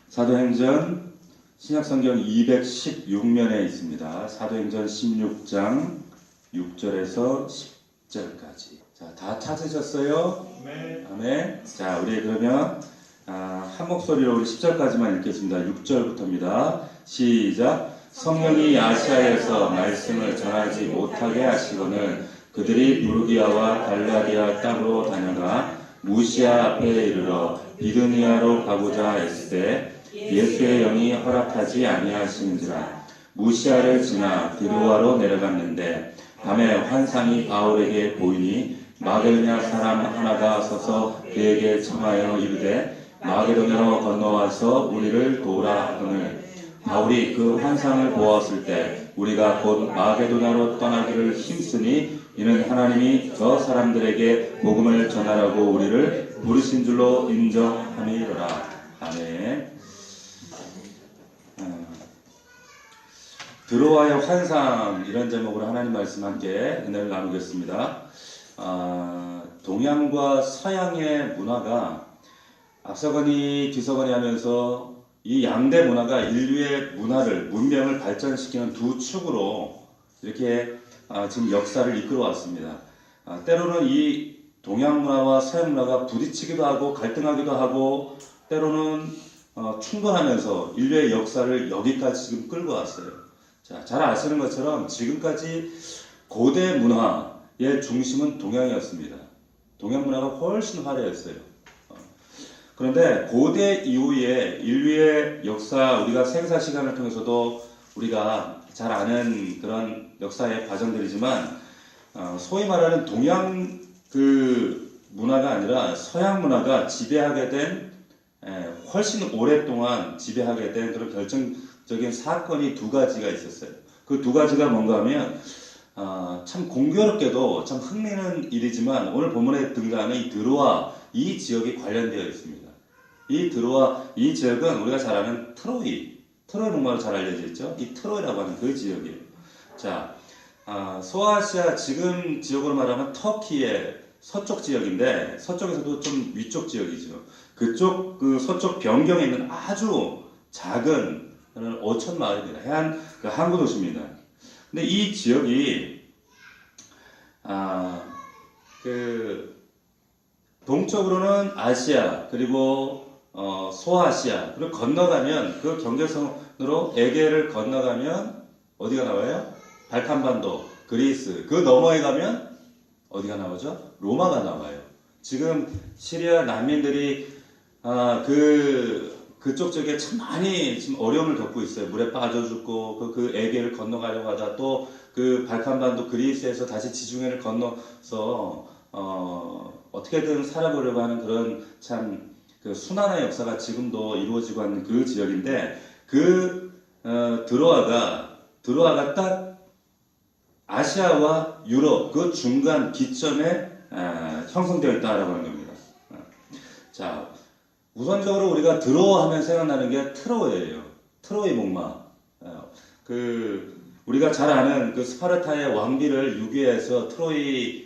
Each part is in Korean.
사도행전 신약성경 216면에 있습니다. 사도행전 16장 6절에서 10절까지. 자, 다 찾으셨어요? 네. 아멘. 자, 우리 그러면 한 목소리로 우리 10절까지만 읽겠습니다. 6절부터입니다. 시작. 성령이 아시아에서 말씀을 전하지 못하게 하시고는 그들이 누르기아와 갈라디아 땅으로 다녀가 무시아 앞에 이르러 비두니아로 가고자 했을 때 예수의 영이 허락하지 아니하시는지라. 무시아를 지나 드로아로 내려갔는데 밤에 환상이 바울에게 보이니 마게도냐 사람 하나가 서서 그에게 청하여 이르되 마게도냐로 건너와서 우리를 도우라 하거늘 바울이 그 환상을 보았을 때 우리가 곧 마게도냐로 떠나기를 힘쓰니 이는 하나님이 저 사람들에게 복음을 전하라고 우리를 부르신 줄로 인정함이로라. 아멘. 드로아의 환상, 이런 제목으로 하나님 말씀 함께 은혜를 나누겠습니다. 동양과 서양의 문화가 앞서거니 뒤서거니 하면서 이 양대 문화가 인류의 문명을 발전시키는 두 축으로 이렇게 지금 역사를 이끌어 왔습니다. 때로는 이 동양 문화와 서양 문화가 부딪히기도 하고 갈등하기도 하고 때로는 충돌하면서 인류의 역사를 여기까지 지금 끌고 왔어요. 자, 잘 아시는 것처럼 지금까지 고대 문화의 중심은 동양이었습니다. 동양 문화가 훨씬 화려했어요. 그런데 고대 이후에 인류의 역사, 우리가 생사 시간을 통해서도 우리가 잘 아는 그런 역사의 과정들이지만 소위 말하는 동양 문화가 아니라 서양 문화가 지배하게 된 훨씬 오랫동안 지배하게 된 그런 결정적인 사건이 두 가지가 있었어요. 그 두 가지가 뭔가 하면 참 공교롭게도 참 흥미있는 일이지만 오늘 본문에 등장하는 이 드로아 이 지역이 관련되어 있습니다. 이 드로아 이 지역은 우리가 잘 아는 트로이 동마로 잘 알려져 있죠. 이 트로이라고 하는 그 지역이에요. 자, 소아시아 지금 지역으로 말하면 터키의 서쪽 지역인데 서쪽에서도 좀 위쪽 지역이죠. 그쪽 그 서쪽 변경에 있는 아주 작은 어촌 마을입니다. 해안 그 항구 도시입니다. 근데 이 지역이 동쪽으로는 아시아 그리고 소아시아 그리고 건너가면 그 경계선으로 에게를 건너가면 어디가 나와요? 발칸반도, 그리스. 그 너머에 가면 어디가 나오죠? 로마가 나와요. 지금 시리아 난민들이 그쪽 지역에 참 많이 지금 어려움을 겪고 있어요. 물에 빠져 죽고 그 에게를 건너가려고 하다 또 그 발칸반도 그리스에서 다시 지중해를 건너서 어떻게든 살아보려고 하는 그런 참 그 순환의 역사가 지금도 이루어지고 있는 그 지역인데 드로아가 딱 아시아와 유럽 그 중간 기점에 형성되어 있다라고 하는 겁니다. 자, 우선적으로 우리가 드로아 하면 생각나는 게 트로이예요. 트로이 목마. 우리가 잘 아는 그 스파르타의 왕비를 유기해서 트로이의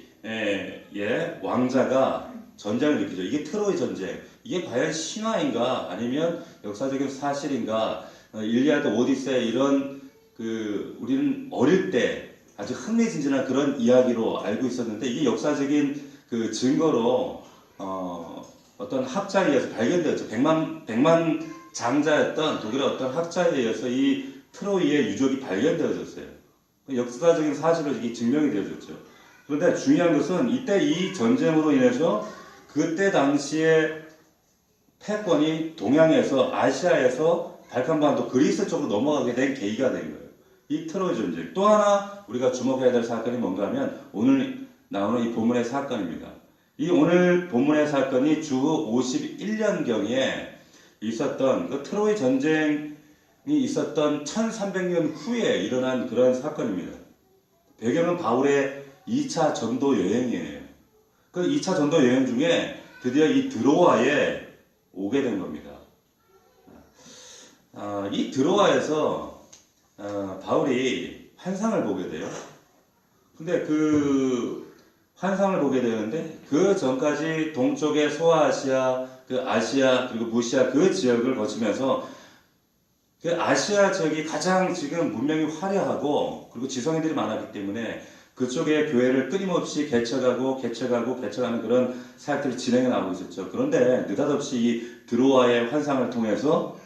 왕자가 전쟁을 일으키죠. 이게 트로이 전쟁. 이게 과연 신화인가 아니면 역사적인 사실인가? 일리아드, 오디세이 이런 우리는 어릴 때 아주 흥미진진한 그런 이야기로 알고 있었는데 이게 역사적인 그 증거로 어떤 학자에 의해서 발견되었죠. 백만 장자였던 독일의 어떤 학자에 의해서 이 트로이의 유적이 발견되어졌어요. 역사적인 사실로 이게 증명이 되어졌죠. 그런데 중요한 것은 이때 이 전쟁으로 인해서 그때 당시에 패권이 동양에서 아시아에서 발칸반도 그리스 쪽으로 넘어가게 된 계기가 된 거예요. 이 트로이 전쟁. 또 하나 우리가 주목해야 될 사건이 뭔가 하면 오늘 나오는 이 본문의 사건입니다. 이 오늘 본문의 사건이 주후 51년경에 있었던 그 트로이 전쟁이 있었던 1300년 후에 일어난 그런 사건입니다. 배경은 바울의 2차 전도 여행이에요. 그 2차 전도 여행 중에 드디어 이 드로아에 오게 된 겁니다. 이 드로아에서 바울이 환상을 보게 돼요. 근데 그 환상을 보게 되는데 그 전까지 동쪽의 소아시아, 그 아시아 그리고 무시아 그 지역을 거치면서 그 아시아 지역이 가장 지금 문명이 화려하고 그리고 지성인들이 많았기 때문에 그쪽에 교회를 끊임없이 개척하는 그런 사역들이 진행해 나오고 있었죠. 그런데 느닷없이 이 드로아의 환상을 통해서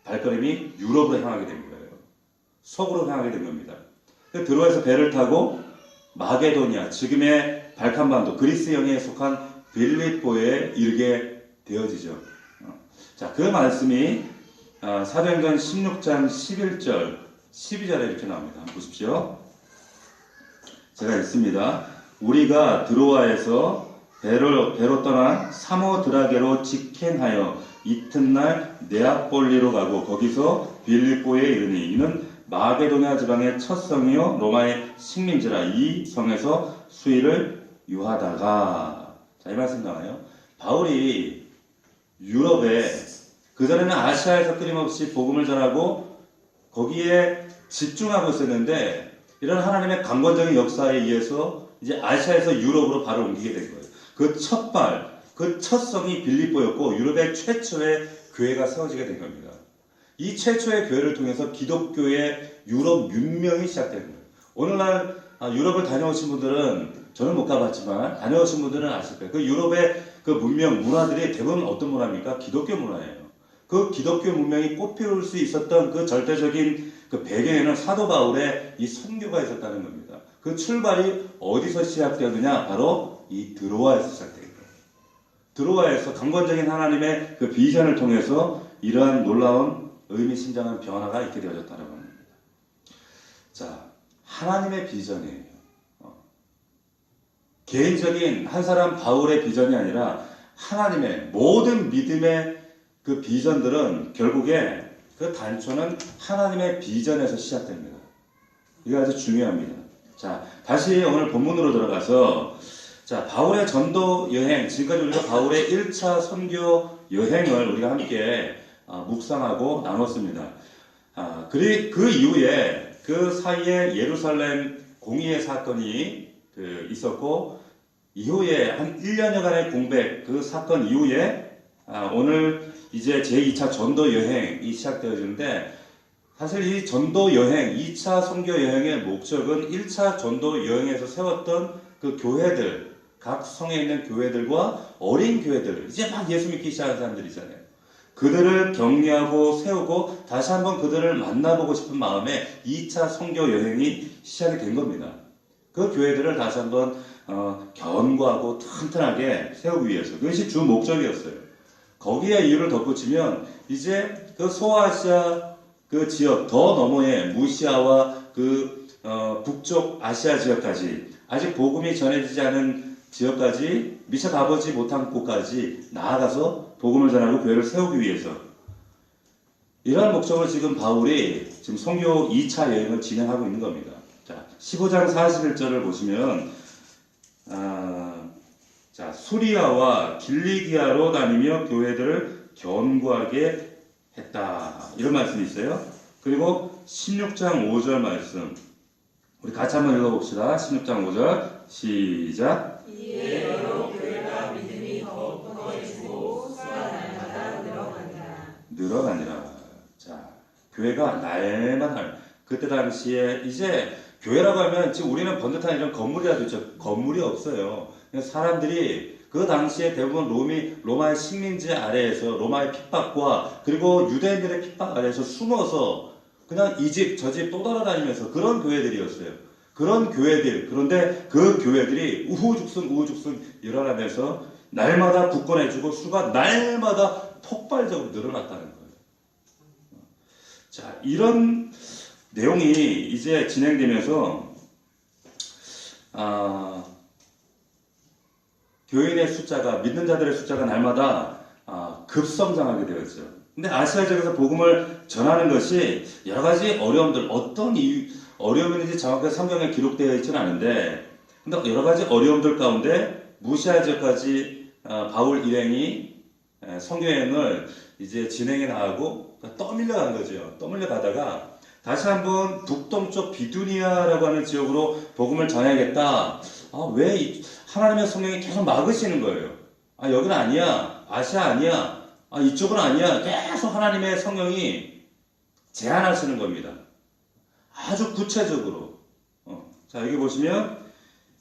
발걸음이 유럽으로 향하게 된 거예요. 서구로 향하게 된 겁니다. 드로아에서 배를 타고 마게도니아, 지금의 발칸반도, 그리스 영해에 속한 빌립보에 이르게 되어지죠. 자, 그 말씀이 사도행전 16장 11절, 12절에 이렇게 나옵니다. 한번 보십시오. 제가 읽습니다. 우리가 드로아에서 배로 떠나 사모드라게로 직행하여 이튿날 네아폴리로 가고 거기서 빌립보에 이르니 이는 마게도냐 지방의 첫 성이요 로마의 식민지라. 이 성에서 수일을 유하다가, 자, 이 말씀 나와요. 바울이 유럽에, 그전에는 아시아에서 끊임없이 복음을 전하고 거기에 집중하고 있었는데 이런 하나님의 강권적인 역사에 의해서 이제 아시아에서 유럽으로 바로 옮기게 된 거예요. 그 첫 성이 빌립보였고 유럽의 최초의 교회가 세워지게 된 겁니다. 이 최초의 교회를 통해서 기독교의 유럽 융명이 시작된 거예요. 오늘날 유럽을 다녀오신 분들은, 저는 못 가봤지만 다녀오신 분들은 아실 거예요. 그 유럽의 그 문명, 문화들이 대부분 어떤 문화입니까? 기독교 문화예요. 그 기독교 문명이 꽃피울 수 있었던 그 절대적인 그 배경에는 사도 바울의 이 선교가 있었다는 겁니다. 그 출발이 어디서 시작되느냐? 바로 이 드로아에서 시작된 거예요. 드로아에서 강권적인 하나님의 그 비전을 통해서 이러한 놀라운 의미심장한 변화가 있게 되어졌다는 겁니다. 자, 하나님의 비전이에요. 개인적인 한 사람 바울의 비전이 아니라 하나님의 모든 믿음의 그 비전들은 결국에 그 단초는 하나님의 비전에서 시작됩니다. 이게 아주 중요합니다. 자, 다시 오늘 본문으로 들어가서, 자, 바울의 전도 여행, 지금까지 우리가 바울의 1차 선교 여행을 우리가 함께 묵상하고 나눴습니다. 그 이후에 그 사이에 예루살렘 공의의 사건이 있었고, 이후에 한 1년여간의 공백, 그 사건 이후에 오늘 이제 제2차 전도 여행이 시작되어지는데, 사실 이 전도 여행, 2차 선교 여행의 목적은 1차 전도 여행에서 세웠던 그 교회들, 각 성에 있는 교회들과 어린 교회들, 이제 막 예수 믿기 시작한 사람들이잖아요. 그들을 격려하고 세우고 다시 한번 그들을 만나보고 싶은 마음에 2차 선교 여행이 시작이 된 겁니다. 그 교회들을 다시 한번 견고하고 튼튼하게 세우기 위해서, 그것이 주 목적이었어요. 거기에 이유를 덧붙이면 이제 그 소아시아 그 지역 더 너머에 무시아와 그 북쪽 아시아 지역까지, 아직 복음이 전해지지 않은 지역까지, 미처 가보지 못한 곳까지 나아가서 복음을 전하고 교회를 세우기 위해서, 이러한 목적을 지금 바울이 지금 선교 2차 여행을 진행하고 있는 겁니다. 자, 15장 41절을 보시면 자, 수리아와 길리기아로 다니며 교회들을 견고하게 했다, 이런 말씀이 있어요. 그리고 16장 5절 말씀 우리 같이 한번 읽어봅시다. 16장 5절 시작. 이에 여러 교회가 믿음이 더욱 강해지고 수가 날마다 늘어가니라. 자, 교회가 날마다, 그때 당시에 이제 교회라고 하면 지금 우리는 번듯한 이런 건물이라도 있죠. 건물이 없어요. 사람들이 그 당시에 대부분 로마의 식민지 아래에서 로마의 핍박과 그리고 유대인들의 핍박 아래에서 숨어서 그냥 이 집 저 집 또 돌아다니면서 그런 교회들이었어요. 그런 교회들, 그런데 그 교회들이 우후죽순 일어나면서 날마다 굳건해지고 수가 날마다 폭발적으로 늘어났다는 거예요. 자, 이런 내용이 이제 진행되면서 교인의 숫자가, 믿는 자들의 숫자가 날마다 급성장하게 되었죠. 근데 아시아 지역에서 복음을 전하는 것이 여러 가지 어려움들, 어떤 어려움인지 정확하게 성경에 기록되어 있지는 않은데, 근데 여러 가지 어려움들 가운데 무시아 지역까지 바울 일행이 선교여행을 이제 진행해 나가고 떠밀려간 거죠. 떠밀려가다가 다시 한번 북동쪽 비두니아라고 하는 지역으로 복음을 전해야겠다. 왜 하나님의 성령이 계속 막으시는 거예요. 아, 여기는 아니야. 아시아 아니야. 아, 이쪽은 아니야. 계속 하나님의 성령이 제안하시는 겁니다. 아주 구체적으로. 자, 여기 보시면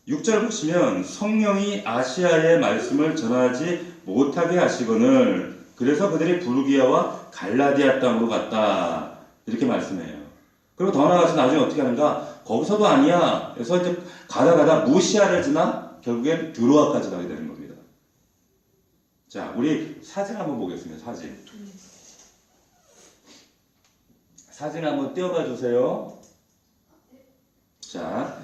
6절 보시면 성령이 아시아의 말씀을 전하지 못하게 하시거늘 그래서 그들이 부르기아와 갈라디아 땅으로 갔다. 이렇게 말씀해요. 그리고 더 나아가서 나중에 어떻게 하는가? 거기서도 아니야. 그래서 이제 가다 무시아를 지나 결국엔 드로아까지 가게 되는 겁니다. 자, 우리 사진 한번 보겠습니다. 사진 한번 띄워봐 주세요. 자,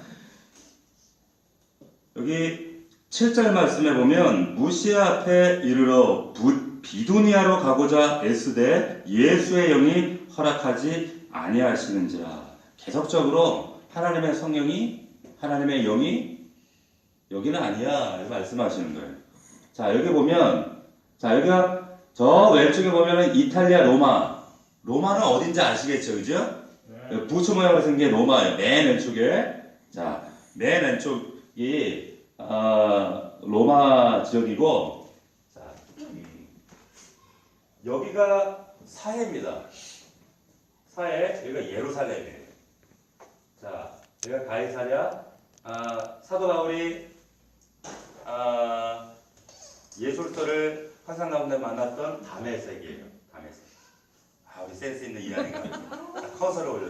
여기 7절 말씀에 보면 무시아 앞에 이르러 비두니아로 가고자 애쓰되 예수의 영이 허락하지 아니하시는지라. 계속적으로 하나님의 성령이 하나님의 영이 여기는 아니야 이렇게 말씀하시는 거예요. 자, 여기 보면 여기가 저 왼쪽에 보면은 이탈리아 로마는 어딘지 아시겠죠, 그죠? 네. 부츠 모양으로 생긴 게 로마예요. 맨 왼쪽에. 자, 맨 왼쪽이 로마 지역이고, 자, 여기가 사해입니다. 사해, 여기가 예루살렘이에요. 자, 여기가 가이사랴. 사도 바울이 예술서를 환상 가운데 만났던 다메섹이에요. 다메섹. 우리 센스 있는 이야기가 커서를 올려.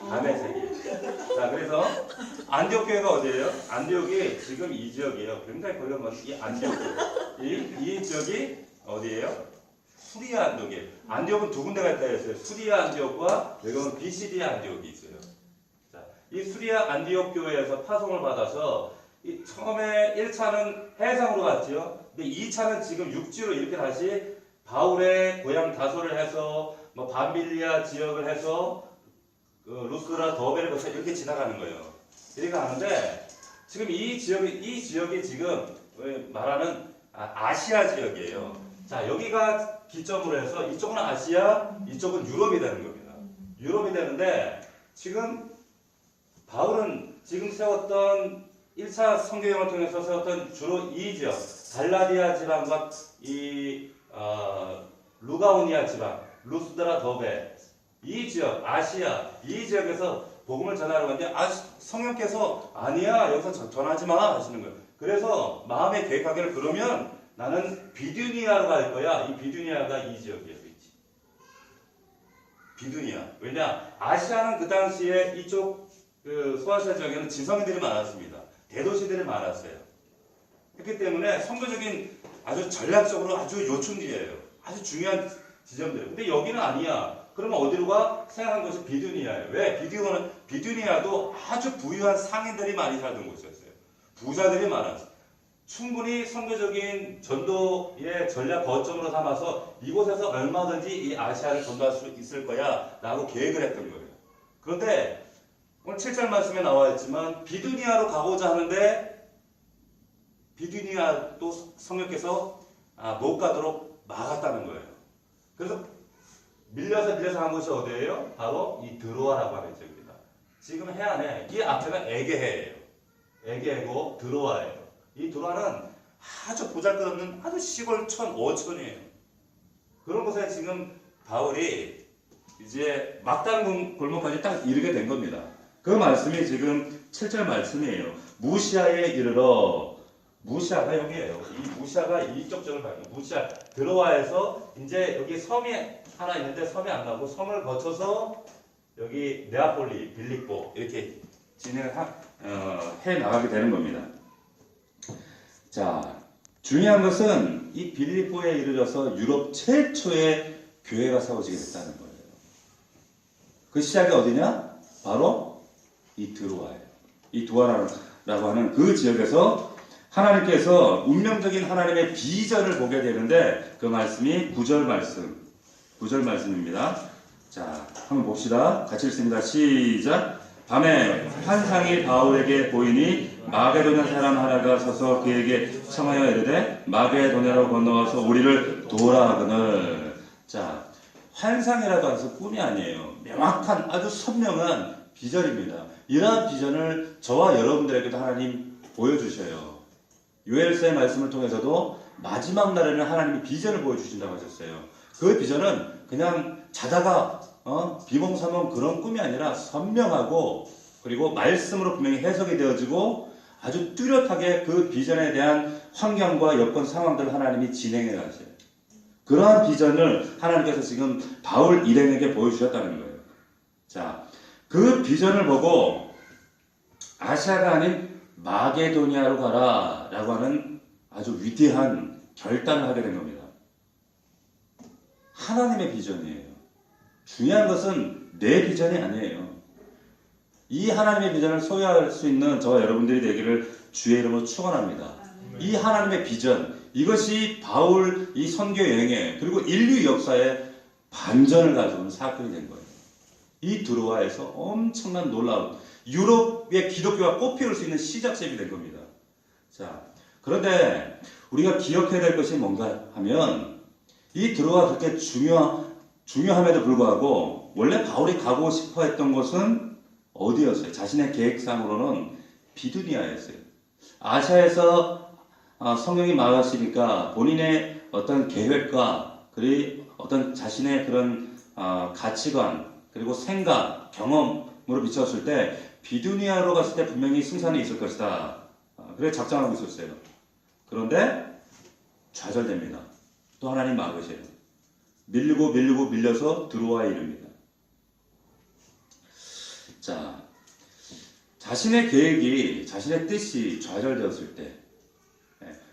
다메섹이에요. 자, 그래서 안디옥 교회가 어디예요? 안디옥이 지금 이 지역이에요. 굉장히 거리가 먼 이 안디옥 이 지역이 어디예요? 수리아 안디옥이에요. 안디옥은 두 군데가 있다 했어요. 수리아 안디옥과 여기는 비시디아 안디옥이 있어요. 자, 이 수리아 안디옥 교회에서 파송을 받아서 처음에 1차는 해상으로 갔죠. 근데 2차는 지금 육지로 이렇게 다시 바울의 고향 다소를 해서 뭐 밤빌리아 지역을 해서 루스라 더베를 거쳐 이렇게 지나가는 거예요. 이렇게 가는데 지금 이 지역이 지금 말하는 아시아 지역이에요. 자, 여기가 기점으로 해서 이쪽은 아시아, 이쪽은 유럽이 되는 겁니다. 유럽이 되는데 지금 바울은 지금 세웠던 1차 선교행을 통해서 세웠던 주로 이 지역, 갈라디아 지방과 루가오니아 지방, 루스드라 더베, 이 지역, 아시아, 이 지역에서 복음을 전하러 갔는데 성령께서 아니야, 여기서 전하지 마 하시는 거예요. 그래서 마음에 계획하기를 그러면 나는 비두니아로 갈 거야. 이 비두니아가 이 지역이에요. 비두니아. 왜냐? 아시아는 그 당시에 이쪽 소아시아 지역에는 지성인들이 많았습니다. 대도시들이 많았어요. 그렇기 때문에 선교적인 아주 전략적으로 아주 요충지예요. 아주 중요한 지점들. 근데 여기는 아니야. 그러면 어디로 가? 생각한 것이 비두니아예요. 왜? 비두니아도 아주 부유한 상인들이 많이 살던 곳이었어요. 부자들이 많았어요. 충분히 선교적인 전도의 전략 거점으로 삼아서 이곳에서 얼마든지 이 아시아를 전도할 수 있을 거야 라고 계획을 했던 거예요. 그런데 오늘 7절 말씀에 나와 있지만 비두니아로 가고자 하는데 비두니아도 성령께서 못 가도록 막았다는 거예요. 그래서 밀려서 한 곳이 어디예요? 바로 이 드로아라고 하는 지역입니다. 지금 해안에 이 앞에가 에게해예요. 에게해고 드로아예요. 이 드로아는 아주 보잘것없는 아주 시골 어촌이에요. 그런 곳에 지금 바울이 이제 막다른 골목까지 딱 이르게 된 겁니다. 그 말씀이 지금 7절 말씀이에요. 무시아에 이르러, 무시아가 여기에요. 이 무시아가 이쪽 쪽을 가요. 무시아 드로아에서 이제 여기 섬이 하나 있는데 섬이 안 가고 섬을 거쳐서 여기 네아폴리, 빌립보 이렇게 진행을 해 나가게 되는 겁니다. 자, 중요한 것은 이 빌립보에 이르러서 유럽 최초의 교회가 세워지게 됐다는 거예요. 그 시작이 어디냐? 바로 이 드로아예요. 이 드로아라고 하는 그 지역에서 하나님께서 운명적인 하나님의 비전을 보게 되는데 그 말씀이 9절 말씀입니다. 자, 한번 봅시다. 같이 읽습니다. 시작. 밤에 환상이 바울에게 보이니 마게도냐 사람 하나가 서서 그에게 청하여 이르되 마게도냐로 건너와서 우리를 도우라 하거늘. 자, 환상이라고 해서 꿈이 아니에요. 명확한 아주 선명한 비전입니다. 이러한 비전을 저와 여러분들에게도 하나님 보여주셔요. 요엘서의 말씀을 통해서도 마지막 날에는 하나님이 비전을 보여주신다고 하셨어요. 그 비전은 그냥 자다가 비몽사몽 그런 꿈이 아니라 선명하고 그리고 말씀으로 분명히 해석이 되어지고 아주 뚜렷하게 그 비전에 대한 환경과 여건 상황들을 하나님이 진행해 가셔요. 그러한 비전을 하나님께서 지금 바울 일행에게 보여주셨다는 거예요. 자, 그 비전을 보고 아시아가 아닌 마게도니아로 가라 라고 하는 아주 위대한 결단을 하게 된 겁니다. 하나님의 비전이에요. 중요한 것은 내 비전이 아니에요. 이 하나님의 비전을 소유할 수 있는 저와 여러분들이 되기를 주의 이름으로 축원합니다. 이 하나님의 비전, 이것이 바울 이 선교 여행에 그리고 인류 역사에 반전을 가져온 사건이 된 거예요. 이 드로아에서 엄청난 놀라운 유럽의 기독교가 꽃피울 수 있는 시작점이 된 겁니다. 자, 그런데 우리가 기억해야 될 것이 뭔가 하면 이 드로아가 그렇게 중요함에도 불구하고 원래 바울이 가고 싶어 했던 곳은 어디였어요? 자신의 계획상으로는 비두니아였어요. 아시아에서 성령이 막으시니까 본인의 어떤 계획과 그리고 어떤 자신의 그런 가치관 그리고 생각, 경험으로 비쳤을 때 비두니아로 갔을 때 분명히 승산이 있을 것이다. 그래 작정하고 있었어요. 그런데 좌절됩니다. 또 하나님 막으세요. 밀려서 드로아에 이릅니다. 자, 자신의 계획이, 자신의 뜻이 좌절되었을 때,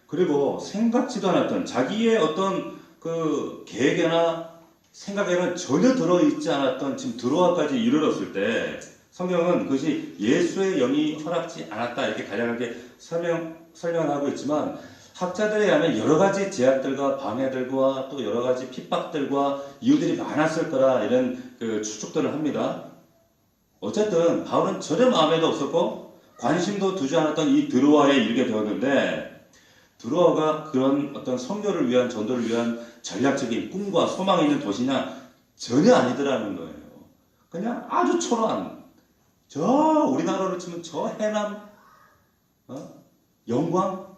그리고 생각지도 않았던 자기의 어떤 그 계획이나 생각에는 전혀 들어있지 않았던 지금 드로아까지 이르렀을 때 성경은 그것이 예수의 영이 허락지 않았다 이렇게 간략하게 설명하고 있지만 학자들에 의하면 여러 가지 제약들과 방해들과 또 여러 가지 핍박들과 이유들이 많았을 거라 이런 그 추측들을 합니다. 어쨌든 바울은 전혀 마음에도 없었고 관심도 두지 않았던 이 드로아에 이르게 되었는데 드로아가 그런 어떤 선교를 위한 전도를 위한 전략적인 꿈과 소망이 있는 도시냐 전혀 아니더라는 거예요. 그냥 아주 초라한 저 우리나라로 치면 저 해남 영광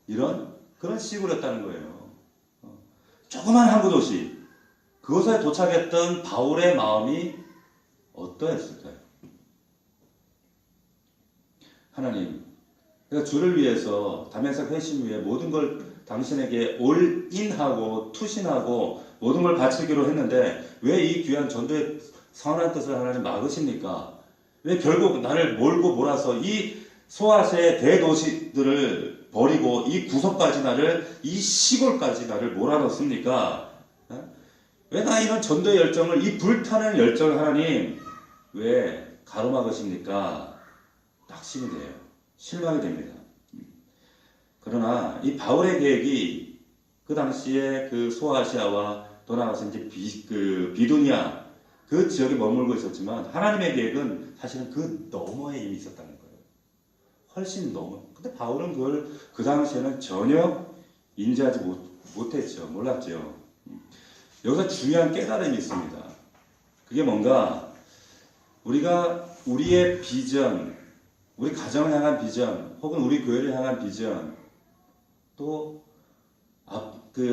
이런 그런 시골이었다는 거예요. 조그만 항구 도시 그곳에 도착했던 바울의 마음이 어떠했을까요? 하나님, 내가 주를 위해서 다메섹 회심 위해 모든 걸 당신에게 올인하고 투신하고 모든 걸 바치기로 했는데 왜 이 귀한 전도의 선한 뜻을 하나님 막으십니까? 왜 결국 나를 몰고 몰아서 이 소아시아의 대도시들을 버리고 이 구석까지 이 시골까지 나를 몰아넣습니까? 왜 나 이런 전도의 열정을 이 불타는 열정을 하나님 왜 가로막으십니까? 낙심이 돼요. 실망이 됩니다. 그러나 이 바울의 계획이 그 당시에 그 소아시아와 더 나아가서 이제 비두니아 그 지역에 머물고 있었지만 하나님의 계획은 사실은 그 너머에 이미 있었다는 거예요. 훨씬 너머. 근데 바울은 그걸 그 당시에는 전혀 인지하지 못했죠. 몰랐죠. 여기서 중요한 깨달음이 있습니다. 그게 뭔가 우리가 우리의 비전, 우리 가정을 향한 비전, 혹은 우리 교회를 향한 비전, 또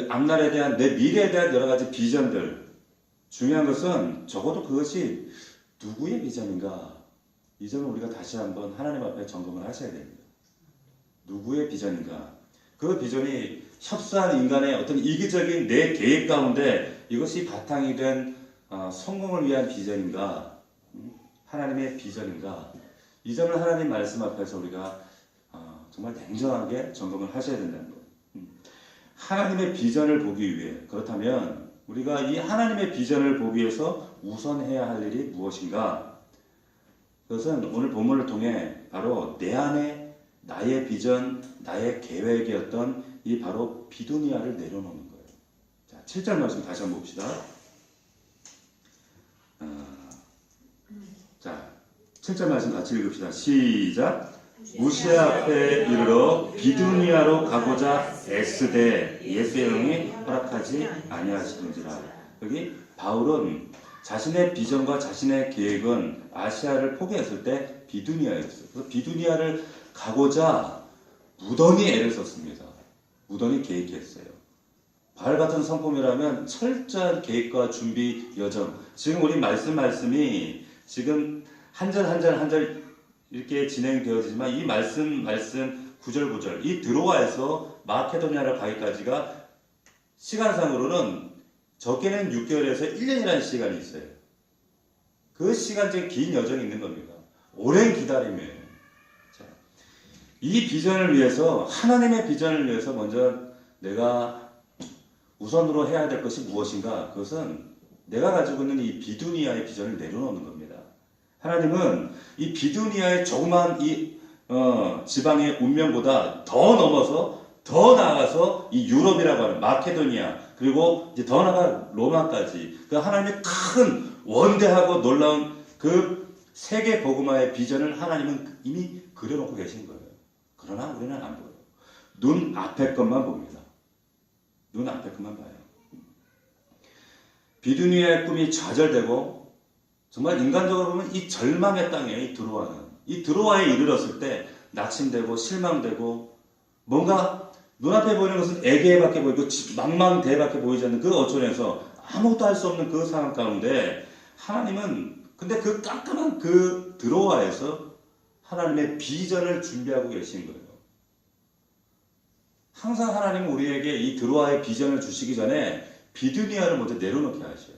앞날에 대한 내 미래에 대한 여러 가지 비전들. 중요한 것은 적어도 그것이 누구의 비전인가? 이 점을 우리가 다시 한번 하나님 앞에 점검을 하셔야 됩니다. 누구의 비전인가? 그 비전이 협소한 인간의 어떤 이기적인 내 계획 가운데 이것이 바탕이 된 성공을 위한 비전인가? 하나님의 비전인가? 이 점을 하나님 말씀 앞에서 우리가 정말 냉정하게 점검을 하셔야 된다는 거예요. 하나님의 비전을 보기 위해 그렇다면 우리가 이 하나님의 비전을 보기 위해서 우선해야 할 일이 무엇인가? 그것은 오늘 본문을 통해 바로 내 안에 나의 비전, 나의 계획이었던 이 바로 비두니아를 내려놓는 거예요. 자, 7절 말씀 다시 한번 봅시다. 자, 7절 말씀 같이 읽읍시다. 시작. 무시아 앞에 이르러 비두니아로 가고자 애쓰되 예수의 영이 허락하지 아니하시는지라. 여기 바울은 자신의 비전과 자신의 계획은 아시아를 포기했을 때 비두니아였어요. 그래서 비두니아를 가고자 무던히 애를 썼습니다. 무던히 계획했어요. 바울 같은 성품이라면 철저한 계획과 준비 여정. 지금 우리 말씀이 지금 한 절 한 절 한 절 이렇게 진행되어지지만 이 말씀 구절 이 드로아에서 마케도니아로 가기까지가 시간상으로는 적게는 6개월에서 1년이라는 시간이 있어요. 그 시간적인 긴 여정이 있는 겁니다. 오랜 기다림이에요. 자, 이 비전을 위해서, 하나님의 비전을 위해서 먼저 내가 우선으로 해야 될 것이 무엇인가? 그것은 내가 가지고 있는 이 비두니아의 비전을 내려놓는 겁니다. 하나님은 이 비두니아의 조그만 이 지방의 운명보다 더 넘어서 더 나아가서 이 유럽이라고 하는 마케도니아 그리고 이제 더 나아가 로마까지 그 하나님의 큰 원대하고 놀라운 그 세계 복음화의 비전을 하나님은 이미 그려놓고 계신 거예요. 그러나 우리는 안 보여요. 눈 앞의 것만 봅니다. 눈 앞의 것만 봐요. 비두니아의 꿈이 좌절되고 정말 인간적으로 보면 이 절망의 땅에 이 드로아는 이 드로아에 이르렀을 때 낙심되고 실망되고 뭔가 눈앞에 보이는 것은 애괴밖에 보이고 망망대해밖에 보이지 않는 그 어촌에서 아무것도 할 수 없는 그 상황 가운데 하나님은 근데 그 깜깜한 그 드로아에서 하나님의 비전을 준비하고 계신 거예요. 항상 하나님은 우리에게 이 드로아의 비전을 주시기 전에 비두니아를 먼저 내려놓게 하셔요.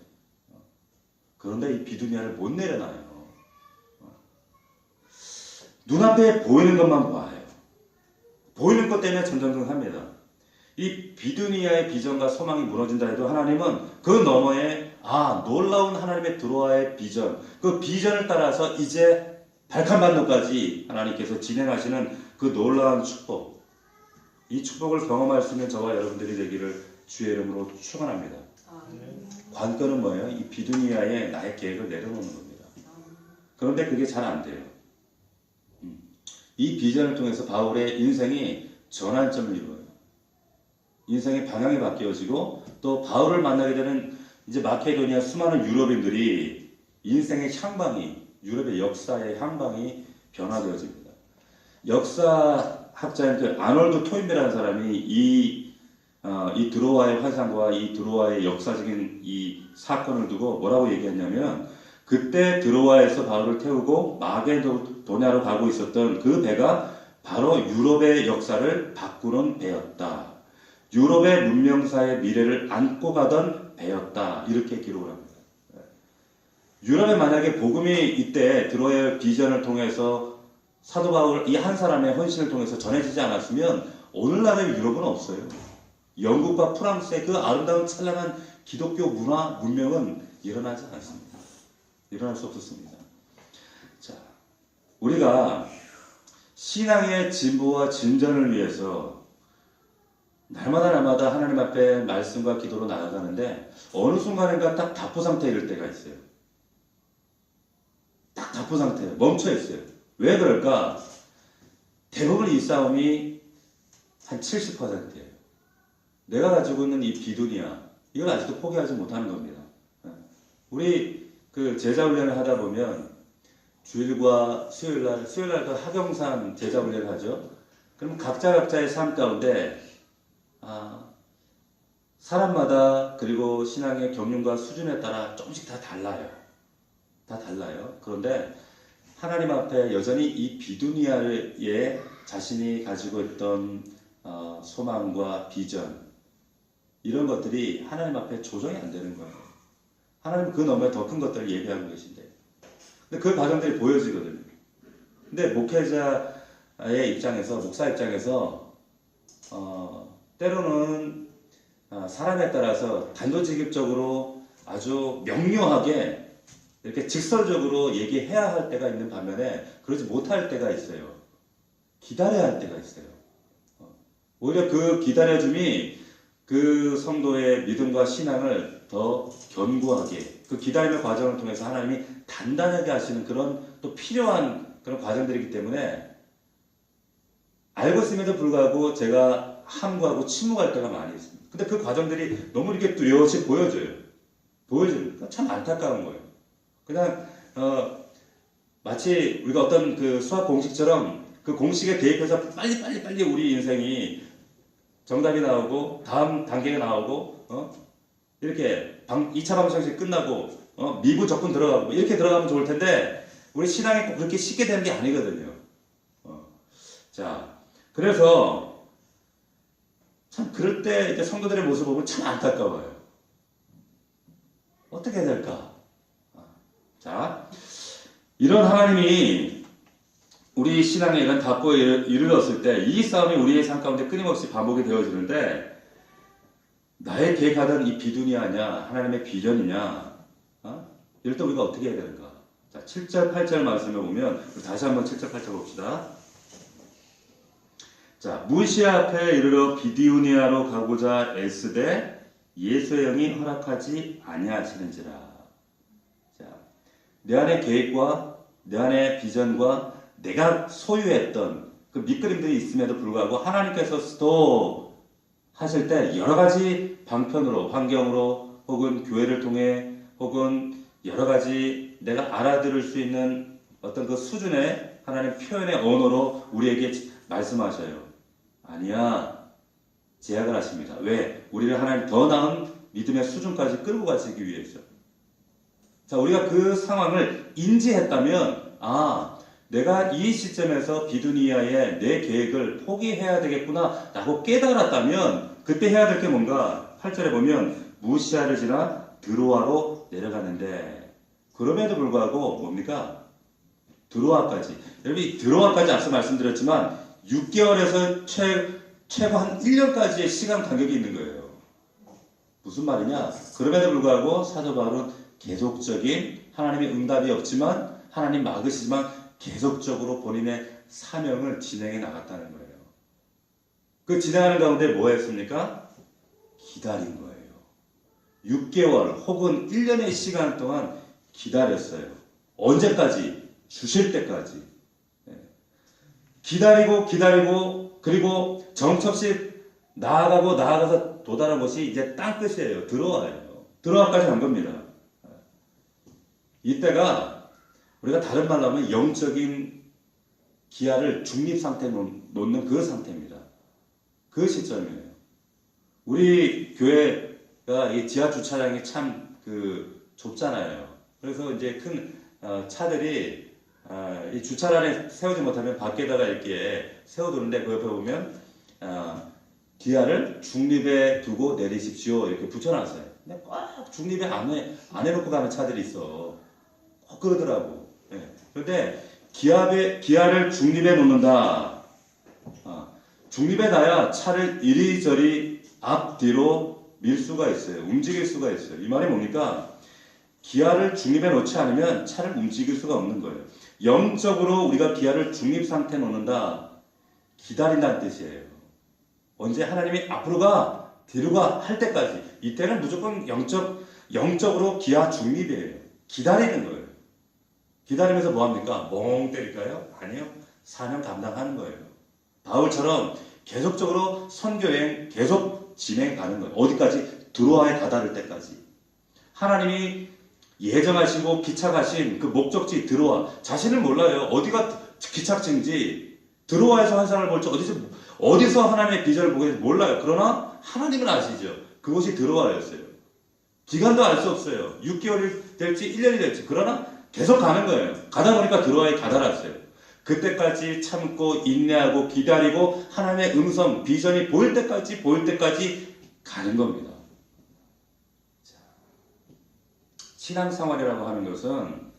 그런데 이 비두니아를 못 내려놔요. 눈앞에 보이는 것만 봐요. 보이는 것 때문에 전전긍긍합니다. 이 비두니아의 비전과 소망이 무너진다 해도 하나님은 그 너머에 놀라운 하나님의 드로아의 비전, 그 비전을 따라서 이제 발칸반도까지 하나님께서 진행하시는 그 놀라운 축복, 이 축복을 경험할 수 있는 저와 여러분들이 되기를 주의 이름으로 축원합니다. 관건은 뭐예요? 이 비두니아에 나의 계획을 내려놓는 겁니다. 그런데 그게 잘 안 돼요. 이 비전을 통해서 바울의 인생이 전환점을 이루어요. 인생의 방향이 바뀌어지고 또 바울을 만나게 되는 이제 마케도니아 수많은 유럽인들이 인생의 향방이 유럽의 역사의 향방이 변화되어집니다. 역사학자인 그 아놀드 토인베라는 사람이 이 드로아의 환상과 이 드로아의 역사적인 이 사건을 두고 뭐라고 얘기했냐면 그때 드로아에서 바울을 태우고 마게도냐로 가고 있었던 그 배가 바로 유럽의 역사를 바꾸는 배였다. 유럽의 문명사의 미래를 안고 가던 배였다. 이렇게 기록을 합니다. 유럽에 만약에 복음이 이때 드로아의 비전을 통해서 사도 바울 이 한 사람의 헌신을 통해서 전해지지 않았으면 오늘날의 유럽은 없어요. 영국과 프랑스의 그 아름다운 찬란한 기독교 문화 문명은 일어나지 않습니다. 일어날 수 없었습니다. 자, 우리가 신앙의 진보와 진전을 위해서 날마다 하나님 앞에 말씀과 기도로 나아가는데 어느 순간인가 딱 답보 상태에 이를 때가 있어요. 딱 답보 상태에 멈춰 있어요. 왜 그럴까? 대부분 이 싸움이 한 70%예요. 내가 가지고 있는 이 비두니아 이걸 아직도 포기하지 못하는 겁니다. 우리 그 제자훈련을 하다 보면 주일과 수요일날 그 하경산 제자훈련을 하죠. 그럼 각자의 삶 가운데 사람마다 그리고 신앙의 경륜과 수준에 따라 조금씩 다 달라요. 다 달라요. 그런데 하나님 앞에 여전히 이 비두니아에 자신이 가지고 있던 소망과 비전 이런 것들이 하나님 앞에 조정이 안 되는 거예요. 하나님은 그 너머에 더 큰 것들을 예비하고 계신데 근데 그 과정들이 보여지거든요. 근데 목회자의 입장에서 목사 입장에서 때로는 사람에 따라서 단도직입적으로 아주 명료하게 이렇게 직설적으로 얘기해야 할 때가 있는 반면에 그러지 못할 때가 있어요. 기다려야 할 때가 있어요. 오히려 그 기다려줌이 그 성도의 믿음과 신앙을 더 견고하게 그 기다림의 과정을 통해서 하나님이 단단하게 하시는 그런 또 필요한 그런 과정들이기 때문에 알고 있음에도 불구하고 제가 함구하고 침묵할 때가 많이 있습니다. 근데 그 과정들이 너무 이렇게 뚜렷이 보여져요. 보여집니다. 참 안타까운 거예요. 그냥 마치 우리가 어떤 그 수학 공식처럼 그 공식에 대입해서 빨리 우리 인생이 정답이 나오고 다음 단계가 나오고 이렇게 2차 방정식 끝나고 미분 적분 들어가고 이렇게 들어가면 좋을 텐데 우리 신앙이 꼭 그렇게 쉽게 되는 게 아니거든요. 자, 그래서 참 그럴 때 이제 성도들의 모습을 보면 참 안타까워요. 어떻게 해야 될까? 자, 이런 하나님이 우리 신앙에 이런 답보에 이르렀을 때 이 싸움이 우리의 삶 가운데 끊임없이 반복이 되어지는데 나의 계획하던 이 비두니아냐 하나님의 비전이냐 이럴 때 우리가 어떻게 해야 되는가? 자, 7절 8절 말씀을 보면 다시 한번 7절 8절 봅시다. 자, 무시아 앞에 이르러 비두니아로 가고자 애쓰되 예수의 영이 허락하지 아니하시는지라. 자, 내 안의 계획과 내 안의 비전과 내가 소유했던 그 밑그림들이 있음에도 불구하고 하나님께서 스톱 하실 때 여러 가지 방편으로, 환경으로, 혹은 교회를 통해, 혹은 여러 가지 내가 알아들을 수 있는 어떤 그 수준의 하나님 표현의 언어로 우리에게 말씀하셔요. 아니야. 제약을 하십니다. 왜? 우리를 하나님 더 나은 믿음의 수준까지 끌고 가시기 위해서. 자, 우리가 그 상황을 인지했다면, 내가 이 시점에서 비두니아의 내 계획을 포기해야 되겠구나 라고 깨달았다면 그때 해야 될 게 뭔가 8절에 보면 무시아를 지나 드로아로 내려가는데 그럼에도 불구하고 뭡니까? 드로아까지. 여러분 이 드로아까지 앞서 말씀드렸지만 6개월에서 최고 한 1년까지의 시간 간격이 있는 거예요. 무슨 말이냐? 그럼에도 불구하고 사도 바울은 계속적인 하나님의 응답이 없지만 하나님 막으시지만 계속적으로 본인의 사명을 진행해 나갔다는 거예요. 그 진행하는 가운데 뭐 했습니까? 기다린 거예요. 6개월 혹은 1년의 시간 동안 기다렸어요. 언제까지? 주실 때까지. 기다리고 그리고 정처없이 나아가서 도달한 것이 이제 땅끝이에요. 드로아예요. 드로아까지 간 겁니다. 이때가 우리가 다른 말로 하면 영적인 기아를 중립 상태에 놓는 그 상태입니다. 그 시점이에요. 우리 교회가 이 지하 주차장이 참 좁잖아요. 그래서 이제 큰 차들이 이 주차장에 세우지 못하면 밖에다가 이렇게 세워두는데 그 옆에 보면 기아를 중립에 두고 내리십시오 이렇게 붙여놨어요. 근데 꽉 중립에 안 해놓고 가는 차들이 있어. 꼭 그러더라고. 그런데 기아를 중립에 놓는다. 중립에 놔야 차를 이리저리 앞뒤로 밀 수가 있어요. 움직일 수가 있어요. 이 말이 뭡니까? 기아를 중립에 놓지 않으면 차를 움직일 수가 없는 거예요. 영적으로 우리가 기아를 중립 상태에 놓는다. 기다린다는 뜻이에요. 언제 하나님이 앞으로 가, 뒤로 가 할 때까지. 이때는 무조건 영적으로 기아 중립이에요. 기다리는 거예요. 기다리면서 뭐합니까? 멍 때릴까요? 아니요. 사명 감당하는 거예요. 바울처럼 계속적으로 선교여행 계속 진행 가는 거예요. 어디까지? 드로아에 다다를 때까지. 하나님이 예정하시고 기착하신 그 목적지 드로아. 자신을 몰라요. 어디가 기착지인지. 드로아에서 환상을 볼지 어디서 하나님의 비전을 보게 될지 몰라요. 그러나 하나님은 아시죠. 그곳이 드로아였어요. 기간도 알 수 없어요. 6개월이 될지 1년이 될지. 그러나 계속 가는 거예요. 가다 보니까 드로아에 다다랐어요. 그때까지 참고 인내하고 기다리고 하나님의 음성, 비전이 보일 때까지 가는 겁니다. 자, 신앙생활이라고 하는 것은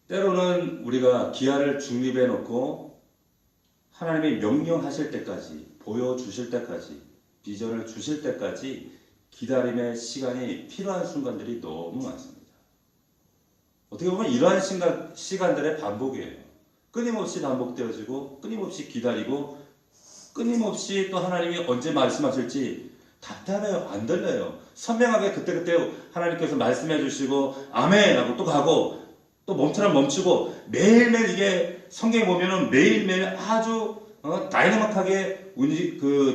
때로는 우리가 기아를 중립해 놓고 하나님이 명령하실 때까지, 보여주실 때까지, 비전을 주실 때까지 기다림의 시간이 필요한 순간들이 너무 많습니다. 어떻게 보면 이러한 시간들의 반복이에요. 끊임없이 반복되어지고 끊임없이 기다리고 끊임없이 또 하나님이 언제 말씀하실지 답답해요. 안 들려요. 선명하게 그때그때 하나님께서 말씀해 주시고 아멘 하고 또 가고 또 멈추면 멈추고 매일매일 이게 성경에 보면은 매일매일 아주 다이나믹하게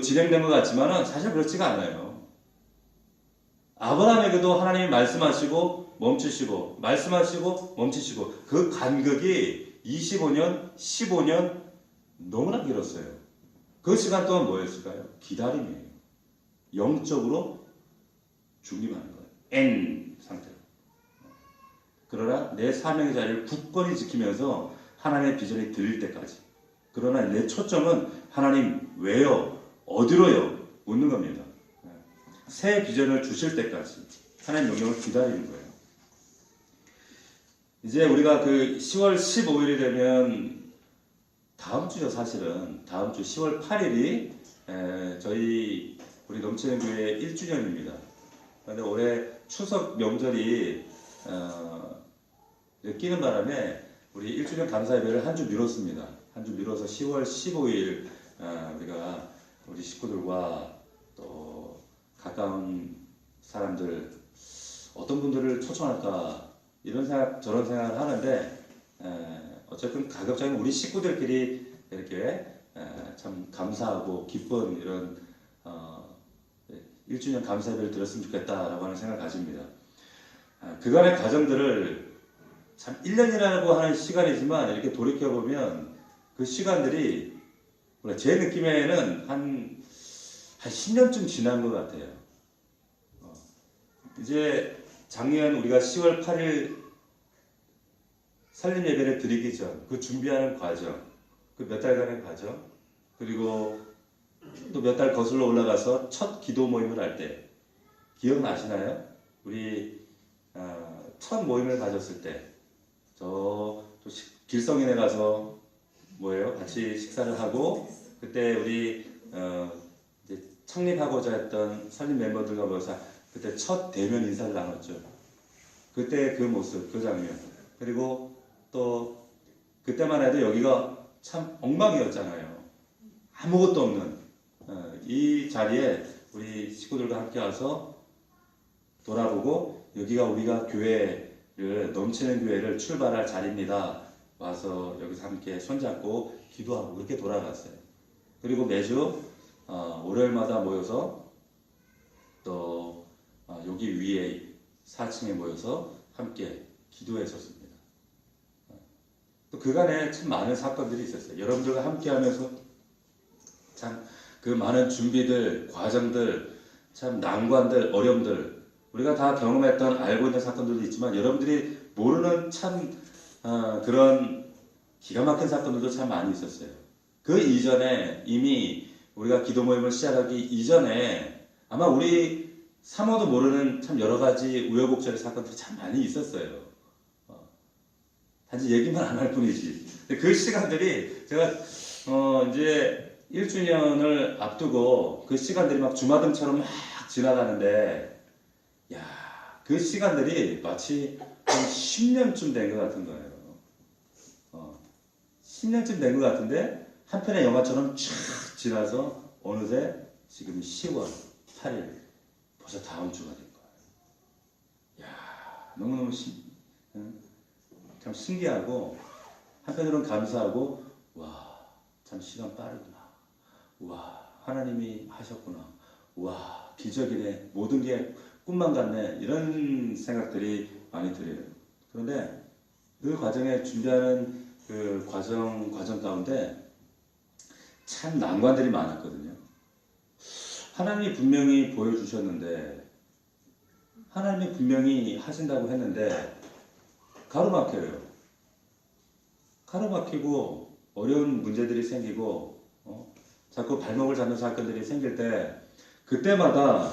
진행된 것 같지만은 사실 그렇지가 않아요. 아브라함에게도 하나님이 말씀하시고 멈추시고 말씀하시고 멈추시고 그 간격이 25년, 15년 너무나 길었어요. 그 시간 동안 뭐였을까요? 기다림이에요. 영적으로 중립하는 거예요. N 상태로. 그러나 내 사명의 자리를 굳건히 지키면서 하나님의 비전이 들릴 때까지. 그러나 내 초점은 하나님 왜요? 어디로요? 묻는 겁니다. 새 비전을 주실 때까지 하나님 명령을 기다리는 거예요. 이제 우리가 그 10월 15일이 되면 다음 주죠. 사실은 다음 주 10월 8일이 저희 우리 넘치는 교회 1주년입니다. 그런데 올해 추석 명절이 끼는 바람에 우리 1주년 감사 예배를 한 주 미뤘습니다. 한 주 미뤄서 10월 15일 우리가 우리 식구들과 또 가까운 사람들 어떤 분들을 초청할까 이런 생각 저런 생각을 하는데 어쨌든 가급적이면 우리 식구들끼리 이렇게 참 감사하고 기쁜 이런 1주년 감사 예배를 드렸으면 좋겠다라고 하는 생각을 가집니다. 그간의 과정들을 참 1년이라고 하는 시간이지만 이렇게 돌이켜보면 그 시간들이 제 느낌에는 한 10년쯤 지난 것 같아요. 이제 작년 우리가 10월 8일 살림 예배를 드리기 전 그 준비하는 과정, 그 몇 달간의 과정, 그리고 또 몇 달 거슬러 올라가서 첫 기도 모임을 할 때 기억나시나요? 우리 첫 모임을 가졌을 때 저 길성인에 가서 뭐예요? 같이 식사를 하고 그때 우리 이제 창립하고자 했던 살림 멤버들과 모여서 그때 첫 대면 인사를 나눴죠. 그때 그 모습, 그 장면. 그리고 또 그때만 해도 여기가 참 엉망이었잖아요. 아무것도 없는 이 자리에 우리 식구들과 함께 와서 돌아보고 여기가 우리가 교회를 넘치는 교회를 출발할 자리입니다. 와서 여기서 함께 손잡고 기도하고 그렇게 돌아갔어요. 그리고 매주 월요일마다 모여서 또 여기 위에 4층에 모여서 함께 기도했었습니다. 또 그간에 참 많은 사건들이 있었어요. 여러분들과 함께하면서 참 그 많은 준비들, 과정들, 참 난관들, 어려움들 우리가 다 경험했던 알고 있는 사건들도 있지만 여러분들이 모르는 참 그런 기가 막힌 사건들도 참 많이 있었어요. 그 이전에 이미 우리가 기도 모임을 시작하기 이전에 아마 우리 사모도 모르는 참 여러 가지 우여곡절의 사건들이 참 많이 있었어요. 단지 얘기만 안 할 뿐이지. 근데 그 시간들이 제가 이제 1주년을 앞두고 그 시간들이 막 주마등처럼 막 지나가는데 야, 그 시간들이 마치 한 10년쯤 된 것 같은 거예요. 10년쯤 된 것 같은데 한편의 영화처럼 쫙 지나서 어느새 지금 10월 8일 벌써 다음 주가 된 거예요. 야, 너무너무 참 신기하고 한편으로는 감사하고 와, 참 시간 빠르구나. 와, 하나님이 하셨구나. 와, 기적이네. 모든 게 꿈만 같네. 이런 생각들이 많이 들어요. 그런데 그 과정에 준비하는 그 과정 가운데 참 난관들이 많았거든요. 하나님이 분명히 보여주셨는데 하나님이 분명히 하신다고 했는데 가로막혀요. 가로막히고 어려운 문제들이 생기고 자꾸 발목을 잡는 사건들이 생길 때 그때마다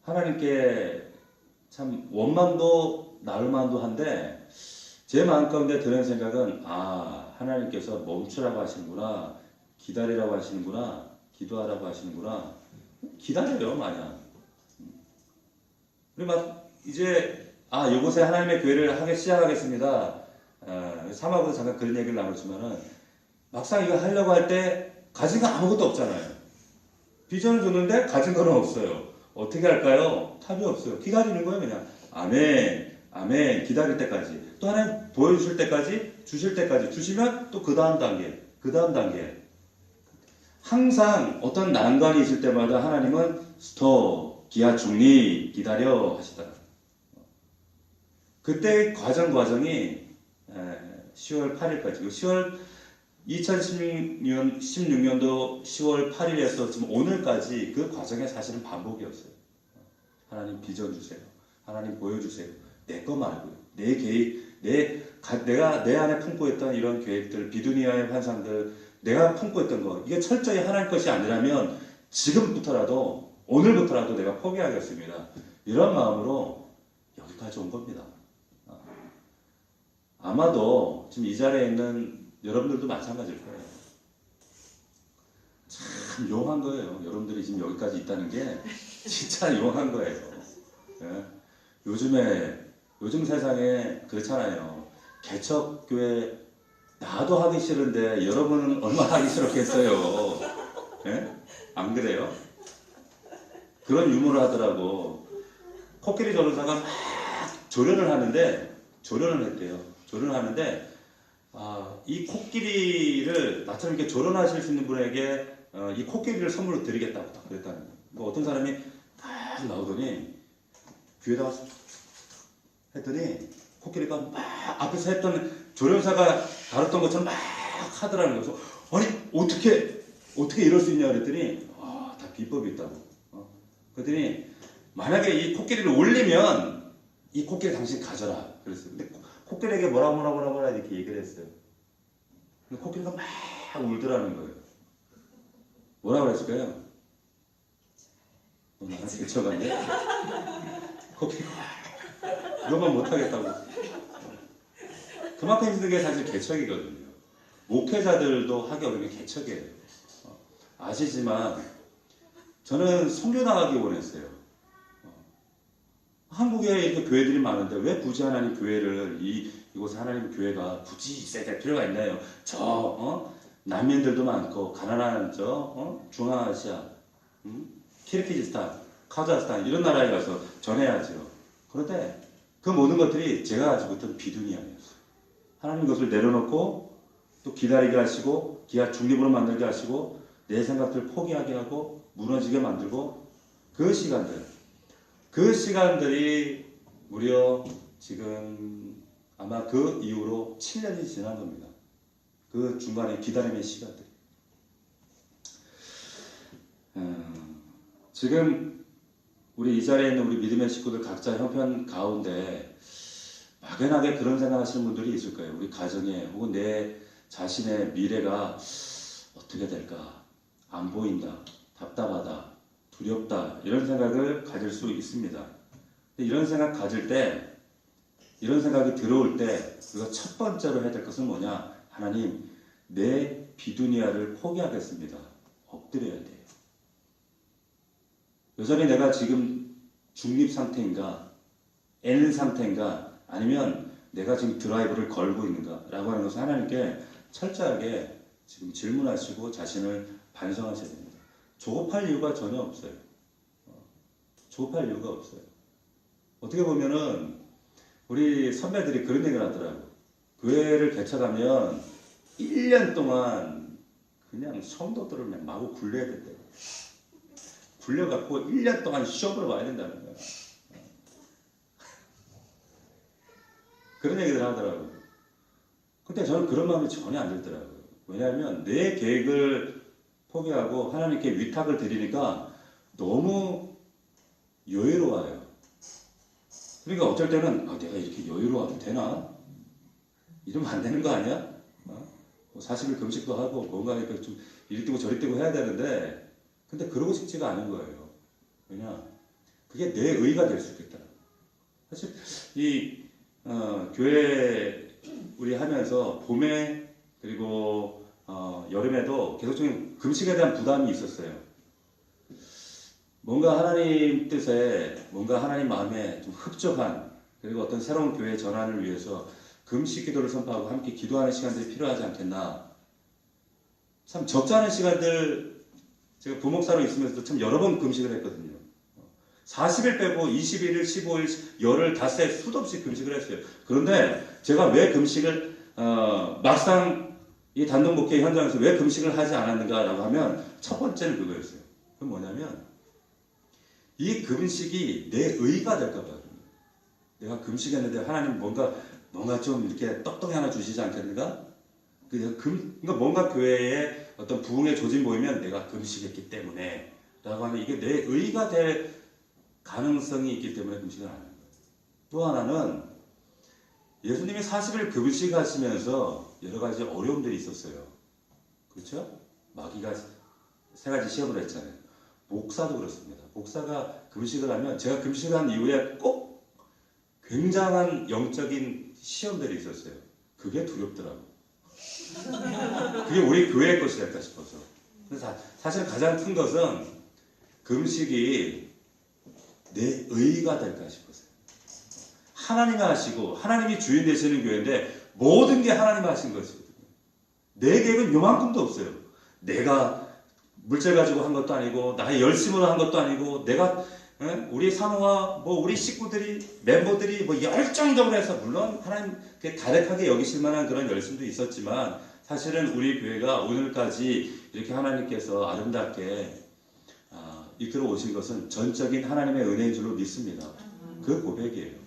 하나님께 참 원망도 나울만도 한데 제 마음 가운데 드는 생각은 하나님께서 멈추라고 하시는구나, 기다리라고 하시는구나, 기도하라고 하시는구나. 기다려요 마냥. 우리 막 이제 이곳에 하나님의 교회를 하기 시작하겠습니다. 사마고도 잠깐 그런 얘기를 나눴지만은 막상 이거 하려고 할 때 가진 거 아무것도 없잖아요. 비전을 줬는데 가진 거는 없어요. 어떻게 할까요? 답이 없어요. 기다리는 거예요 그냥. 아멘, 아멘. 기다릴 때까지. 또 하나님 보여주실 때까지, 주실 때까지. 주시면 또 그 다음 단계, 그 다음 단계. 항상 어떤 난관이 있을 때마다 하나님은 스톱, 기아 중립, 기다려 하시더라. 그때의 과정이 10월 8일까지, 10월 16년도 10월 8일에서 지금 오늘까지 그 과정에 사실은 반복이었어요. 하나님 비전 주세요. 하나님 보여주세요. 내 거 말고요. 내 계획, 내가 내 안에 품고 있던 이런 계획들, 비두니아의 환상들, 내가 품고 있던 거, 이게 철저히 하나님 것이 아니라면 지금부터라도, 오늘부터라도 내가 포기하겠습니다. 이런 마음으로 여기까지 온 겁니다. 아마도 지금 이 자리에 있는 여러분들도 마찬가지일 거예요. 참 용한 거예요. 여러분들이 지금 여기까지 있다는 게 진짜 용한 거예요. 예? 요즘 세상에 그렇잖아요. 개척교회 나도 하기 싫은데 여러분은 얼마나 하기 싫었겠어요. 예? 안 그래요? 그런 유머를 하더라고. 코끼리 전도사가 막 조련을 했대요. 조련을 하는데 이 코끼리를 나처럼 이렇게 조련하실 수 있는 분에게 이 코끼리를 선물로 드리겠다고 딱 그랬다는 거예요. 뭐 어떤 사람이 딱 나오더니 귀에다가 했더니 코끼리가 막 앞에서 했던 조련사가 다뤘던 것처럼 막 하더라는 거예요. 그래서 아니 어떻게 이럴 수 있냐 그랬더니 다 비법이 있다고. 그랬더니 만약에 이 코끼리를 올리면 이 코끼리 당신 가져라 그랬어요. 근데 코끼리에게 뭐라 이렇게 얘기를 했어요. 근데 코끼리가 막 울더라는 거예요. 뭐라고 그랬을까요? 너 나한테 개척하네? 코끼리가 이것만 못하겠다고. 그만큼 힘든 게 사실 개척이거든요. 목회자들도 하기 어려운 게 개척이에요. 아시지만 저는 선교 나가기 원했어요. 한국에 이렇게 교회들이 많은데 왜 굳이 하나님 교회를 이곳에 하나님 교회가 굳이 있어야 될 필요가 있나요? 난민들도 많고 가난한 중앙아시아, 키르기즈스탄, 카자흐스탄 이런 나라에 가서 전해야죠. 그런데 그 모든 것들이 제가 가지고 있던 비두니아였어요. 하나님 것을 내려놓고 또 기다리게 하시고 기아 중립으로 만들게 하시고 내 생각들 포기하게 하고 무너지게 만들고 그 시간들이 무려 지금 아마 그 이후로 7년이 지난 겁니다. 그 중간에 기다림의 시간들. 지금 우리 이 자리에 있는 우리 믿음의 식구들 각자 형편 가운데 막연하게 그런 생각하시는 분들이 있을 거예요. 우리 가정에 혹은 내 자신의 미래가 어떻게 될까? 안 보인다, 답답하다, 두렵다 이런 생각을 가질 수 있습니다. 근데 이런 생각 가질 때, 이런 생각이 들어올 때 우리가 첫 번째로 해야 될 것은 뭐냐? 하나님, 내 비두니아를 포기하겠습니다. 엎드려야 돼요. 여전히 내가 지금 중립 상태인가, N 상태인가, 아니면 내가 지금 드라이브를 걸고 있는가 라고 하는 것을 하나님께 철저하게 지금 질문하시고 자신을 반성하셔야 됩니다. 조급할 이유가 전혀 없어요. 조급할 이유가 없어요. 어떻게 보면은 우리 선배들이 그런 얘기를 하더라고요. 교회를 개척하면 1년 동안 그냥 성도들을 그냥 마구 굴려야 된대요. 굴려갖고 1년 동안 시험을 봐야 된다는 거야. 그런 얘기들 하더라고요. 근데 저는 그런 마음이 전혀 안 들더라고요. 왜냐하면 내 계획을 포기하고 하나님께 위탁을 드리니까 너무 여유로워요. 그러니까 어쩔 때는 내가 이렇게 여유로워도 되나? 이러면 안 되는 거 아니야? 40일 금식도 하고 뭔가 좀 이리 뛰고 저리 뛰고 해야 되는데 근데 그러고 싶지가 않은 거예요. 왜냐? 그게 내 의가 될 수 있겠다. 사실 이 교회 우리 하면서 봄에 그리고 여름에도 계속적인 금식에 대한 부담이 있었어요. 뭔가 하나님 뜻에, 뭔가 하나님 마음에 좀 흡족한 그리고 어떤 새로운 교회 전환을 위해서 금식 기도를 선포하고 함께 기도하는 시간들이 필요하지 않겠나. 참 적지 않은 시간들 제가 부목사로 있으면서도 참 여러 번 금식을 했거든요. 40일 빼고 21일, 15일, 열흘, 닷새 수도 없이 금식을 했어요. 그런데 제가 왜 금식을 막상 이 단독 목회 현장에서 왜 금식을 하지 않았는가라고 하면 첫 번째는 그거였어요. 그건 뭐냐면 이 금식이 내 의가 될까 봐요. 내가 금식했는데 하나님 뭔가 좀 이렇게 떡떡이 하나 주시지 않겠는가? 그러니까 뭔가 교회에 어떤 부흥의 조짐 보이면 내가 금식했기 때문에 라고 하는 이게 내 의가 될 가능성이 있기 때문에 금식을 안 하는 거예요. 또 하나는 예수님이 40일 금식하시면서 여러 가지 어려움들이 있었어요. 그렇죠? 마귀가 세 가지 시험을 했잖아요. 목사도 그렇습니다. 목사가 금식을 하면 제가 금식을 한 이후에 꼭 굉장한 영적인 시험들이 있었어요. 그게 두렵더라고. 그게 우리 교회의 것이 될까 싶어서. 그래서 사실 가장 큰 것은 금식이 내 의가 될까 싶었어요. 하나님이 하시고 하나님이 주인 되시는 교회인데 모든 게 하나님이 하신 것이거든요. 내 계획은 요만큼도 없어요. 내가 물질 가지고 한 것도 아니고 나의 열심으로 한 것도 아니고 내가 우리 사모와 뭐 우리 식구들이 멤버들이 뭐 열정적으로 해서 물론 하나님 다득하게 여기실 만한 그런 열심도 있었지만 사실은 우리 교회가 오늘까지 이렇게 하나님께서 아름답게 이끌어 오신 것은 전적인 하나님의 은혜인 줄로 믿습니다. 그 고백이에요.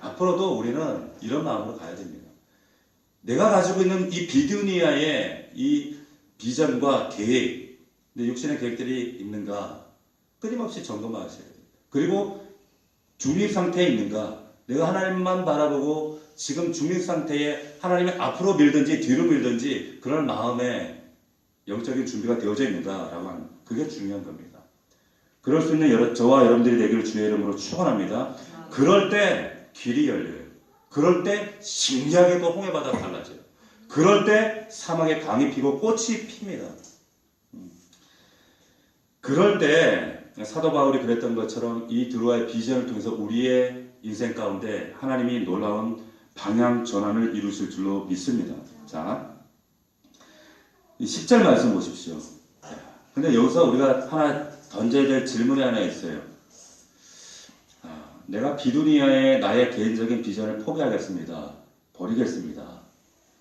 앞으로도 우리는 이런 마음으로 가야 됩니다. 내가 가지고 있는 이 비두니아의 이 비전과 계획, 내 육신의 계획들이 있는가 끊임없이 점검하셔야 돼요. 그리고 중립 상태에 있는가, 내가 하나님만 바라보고 지금 중립 상태에 하나님이 앞으로 밀든지 뒤로 밀든지 그런 마음에 영적인 준비가 되어져 있는가라고 하는 그게 중요한 겁니다. 그럴 수 있는 저와 여러분들이 되기를 주의 이름으로 축원합니다. 그럴 때 길이 열려요. 그럴 때 신기하게도 홍해바다가 달라져요. 그럴 때 사막에 강이 피고 꽃이 핍니다. 그럴 때 사도 바울이 그랬던 것처럼 이 드로아의 비전을 통해서 우리의 인생 가운데 하나님이 놀라운 방향 전환을 이루실 줄로 믿습니다. 자, 이 10절 말씀 보십시오. 근데 여기서 우리가 하나 던져야 될 질문이 하나 있어요. 내가 비두니아의 나의 개인적인 비전을 포기하겠습니다. 버리겠습니다.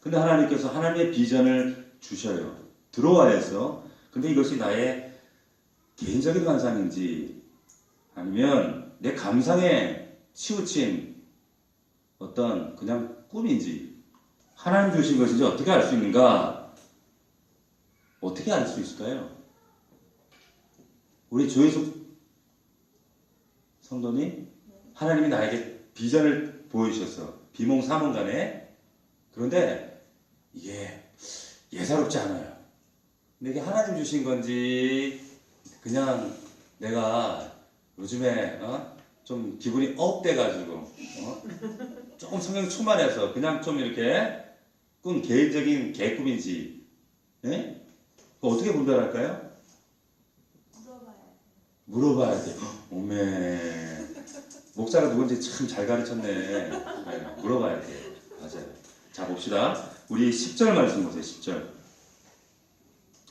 근데 하나님께서 하나님의 비전을 주셔요. 드로아에서. 근데 이것이 나의 개인적인 환상인지 아니면 내 감상에 치우친 어떤 그냥 꿈인지 하나님 주신 것인지 어떻게 알 수 있는가? 어떻게 알 수 있을까요? 우리 조혜숙 성도님 하나님이 나에게 비전을 보여주셨어. 비몽사몽간에. 그런데 이게 예사롭지 않아요. 근데 이게 하나님 주신 건지 그냥 내가 요즘에 좀 기분이 업돼가지고 조금 성경 충만해서 그냥 좀 이렇게 개인적인 개꿈인지 어떻게 분별할까요? 물어봐야 돼. 오메 목사가 누군지 참 잘 가르쳤네. 물어봐야 돼. 맞아요. 자 봅시다. 우리 10절 말씀 보세요.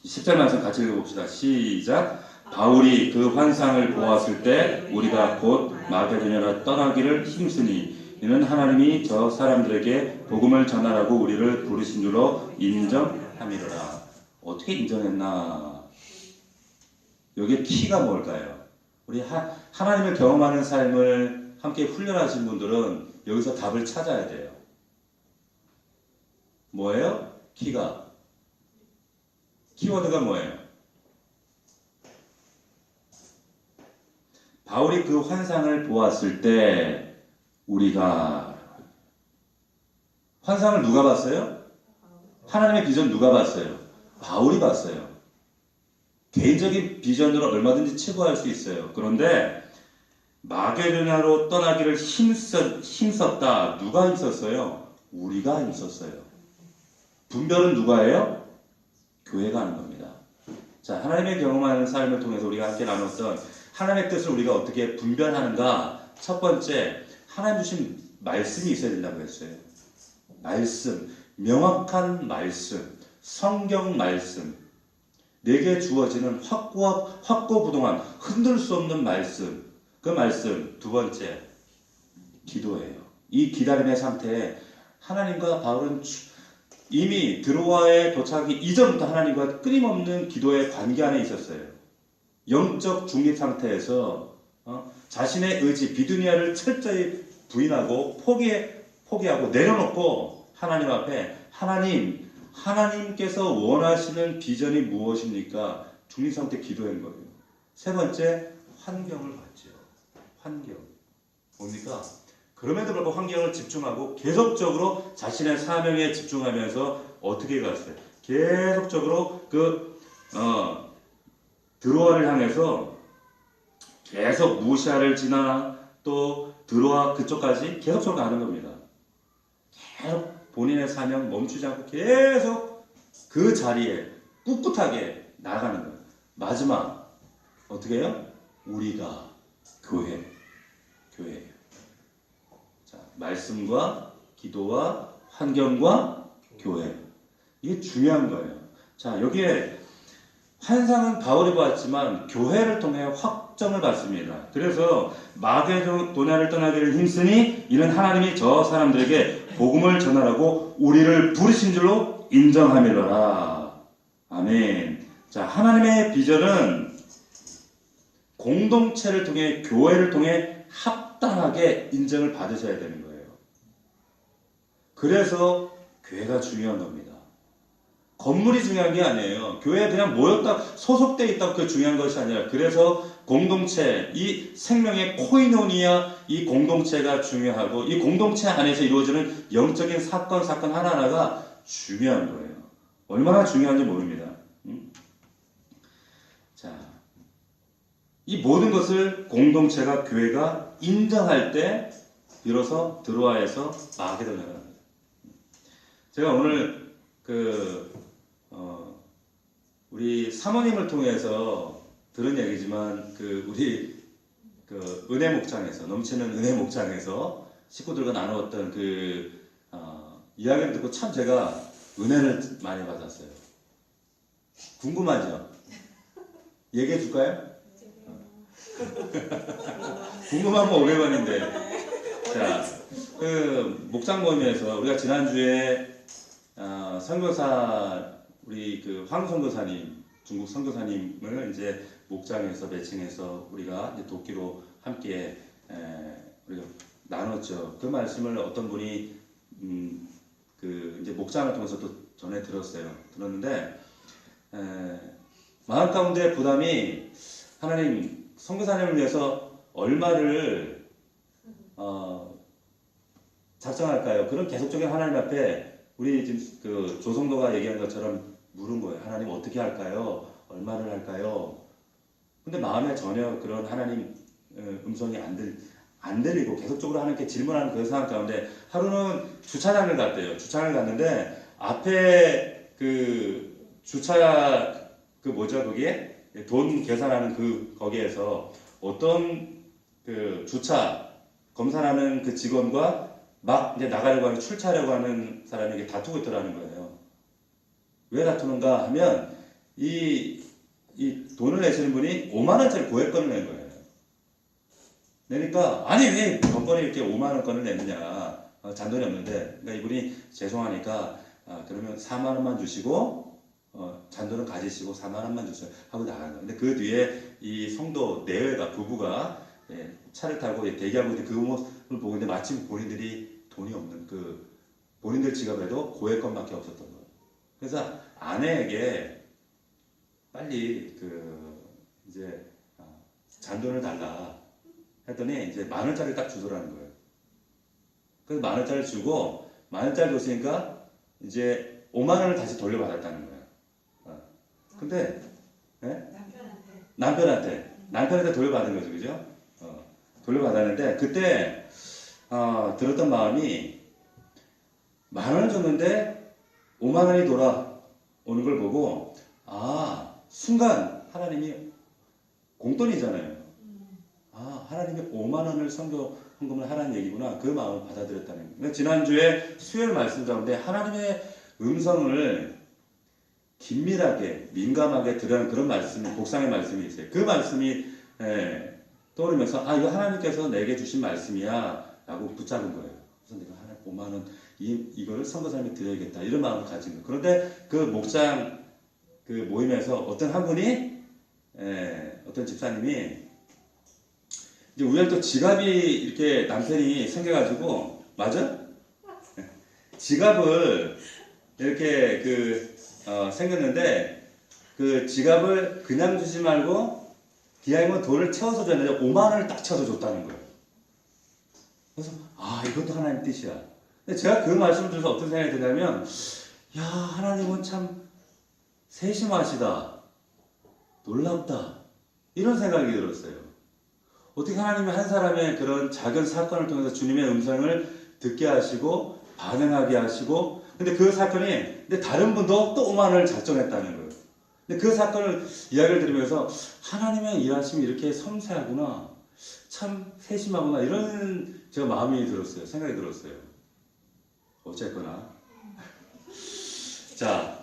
10절 말씀 같이 읽어봅시다. 시작. 바울이 그 환상을 보았을 때 우리가 곧 마게도냐로 떠나기를 힘쓰니 이는 하나님이 저 사람들에게 복음을 전하라고 우리를 부르신 줄로 인정함이로라. 어떻게 인정했나? 여기에 키가 뭘까요? 우리 하나님을 경험하는 삶을 함께 훈련하신 분들은 여기서 답을 찾아야 돼요. 뭐예요? 키워드가 뭐예요? 바울이 그 환상을 보았을 때 우리가 환상을 누가 봤어요? 하나님의 비전 누가 봤어요? 바울이 봤어요. 개인적인 비전으로 얼마든지 치부할 수 있어요. 그런데 마게도냐로 떠나기를 힘썼다. 누가 힘썼어요? 우리가 힘썼어요. 분별은 누가 해요? 교회가 하는 겁니다. 자, 하나님의 경험하는 삶을 통해서 우리가 함께 나눴던 하나님의 뜻을 우리가 어떻게 분별하는가? 첫 번째, 하나님 주신 말씀이 있어야 된다고 했어요. 말씀, 명확한 말씀, 성경 말씀, 내게 주어지는 확고부동한 흔들 수 없는 말씀. 그 말씀 두 번째, 기도예요. 이 기다림의 상태에 하나님과 바울은 이미 드로아에 도착하기 이전부터 하나님과 끊임없는 기도의 관계 안에 있었어요. 영적 중립 상태에서 자신의 의지, 비두니아를 철저히 부인하고 포기하고 내려놓고 하나님 앞에 하나님께서 원하시는 비전이 무엇입니까? 중리성 때 기도한 거예요. 세 번째, 환경을 봤죠. 환경. 뭡니까? 그럼에도 불구하고 환경을 집중하고 계속적으로 자신의 사명에 집중하면서 어떻게 갔어요? 계속적으로 드로아를 향해서 계속 무시아를 지나 또 드로아 그쪽까지 계속적으로 가는 겁니다. 계속 본인의 사명 멈추지 않고 계속 그 자리에 꿋꿋하게 나아가는 거예요. 마지막 어떻게 해요? 우리가 교회예요. 자, 말씀과 기도와 환경과 교회. 이게 중요한 거예요. 자, 여기에 환상은 바울이 봤지만 교회를 통해 확정을 받습니다. 그래서 마게도냐를 떠나기를 힘쓰니 이는 하나님이 저 사람들에게 복음을 전하라고 우리를 부르신 줄로 인정함이로라. 아멘. 자, 하나님의 비전은 공동체를 통해 교회를 통해 합당하게 인정을 받으셔야 되는 거예요. 그래서 교회가 중요한 겁니다. 건물이 중요한 게 아니에요. 교회에 그냥 모였다 소속돼 있다 그 중요한 것이 아니라 그래서 공동체 이 생명의 코이노니아 이 공동체가 중요하고 이 공동체 안에서 이루어지는 영적인 사건 하나하나가 중요한 거예요. 얼마나 중요한지 모릅니다. 자, 이 모든 것을 공동체가 교회가 인정할 때 비로소 드로아에서 마게도냐가 납니다. 제가 오늘 우리 사모님을 통해서 들은 얘기지만 우리 은혜 목장에서 넘치는 은혜 목장에서 식구들과 나누었던 이야기를 듣고 참 제가 은혜를 많이 받았어요. 궁금하죠? 얘기해 줄까요? 궁금하면 500원인데. 자, 목장 모임에서 우리가 지난주에 선교사 우리 황 선교사님 중국 선교사님을 이제 목장에서 매칭해서 우리가 이제 돕기로 함께 우리가 나눴죠. 그 말씀을 어떤 분이 이제 목장을 통해서 또 전해 들었는데 마음 가운데 부담이 하나님 선교사님을 위해서 얼마를 작정할까요? 그런 계속적인 하나님 앞에 우리 지금 조성도가 얘기한 것처럼 물은 거예요. 하나님 어떻게 할까요? 얼마를 할까요? 근데 마음에 전혀 그런 하나님 음성이 안 들리고 계속적으로 하나님께 질문하는 그 상황 가운데 하루는 주차장을 갔대요. 주차장을 갔는데 앞에 주차 거기에 돈 계산하는 거기에서 어떤 주차 검사하는 그 직원과 막 이제 나가려고 하는 출차하려고 하는 사람에게 다투고 있더라는 거예요. 왜 다투는가 하면 이 돈을 내시는 분이 5만 원짜리 고액권을 낸 거예요. 내니까 아니 왜 번번에 이렇게 5만 원권을 내느냐 잔돈이 없는데 그러니까 이분이 죄송하니까 그러면 4만 원만 주시고 잔돈은 가지시고 4만 원만 주세요 하고 나간 거예요. 근데 그 뒤에 이 성도 내외가 부부가 차를 타고 대기하고 있는 그 모습을 보고 있는데 마침 본인들이 돈이 없는 본인들 지갑에도 고액권밖에 없었던 거예요. 그래서 아내에게 빨리 이제 잔돈을 달라 했더니 이제 만 원짜리 딱 주더라는 거예요. 그래서 만 원짜리 주고 만 원짜리 줬으니까 이제 5만 원을 다시 돌려받았다는 거예요. 근데 남편한테 돌려받은 거죠, 그죠? 돌려받았는데 그때 들었던 마음이 만 원을 줬는데 5만 원이 돌아오는 걸 보고 순간 하나님이 공돈이잖아요. 하나님이 5만 원을 선교 헌금을 하라는 얘기구나. 그 마음을 받아들였다는 거예요. 지난주에 수요일 말씀 가운데 하나님의 음성을 긴밀하게 민감하게 들으는 그런 말씀이 복상의 말씀이 있어요. 그 말씀이 떠오르면서 이거 하나님께서 내게 주신 말씀이야 라고 붙잡은 거예요. 그래서 내가 하나님 5만 원 이거를 선교사님에 드려야겠다 이런 마음을 가진 거예요. 그런데 그 목장 모임에서 어떤 한 분이 어떤 집사님이 이제 우연히 또 지갑이 이렇게 남편이 생겨가지고 맞아? 지갑을 이렇게 생겼는데 그 지갑을 그냥 주지 말고 기왕이면 돈을 채워서 줬는데 5만 원을 딱 채워서 줬다는 거예요. 그래서 이것도 하나님 뜻이야. 근데 제가 그 말씀을 들어서 어떤 생각이 드냐면 야, 하나님은 참 세심하시다, 놀랍다, 이런 생각이 들었어요. 어떻게 하나님이 한 사람의 그런 작은 사건을 통해서 주님의 음성을 듣게 하시고 반응하게 하시고, 근데 그 사건이 근데 다른 분도 또 5만 원을 작정했다는 거예요. 근데 그 사건을 이야기를 들으면서 하나님의 일하심이 이렇게 섬세하구나, 참 세심하구나, 이런 제가 마음이 들었어요. 생각이 들었어요. 어쨌거나 자,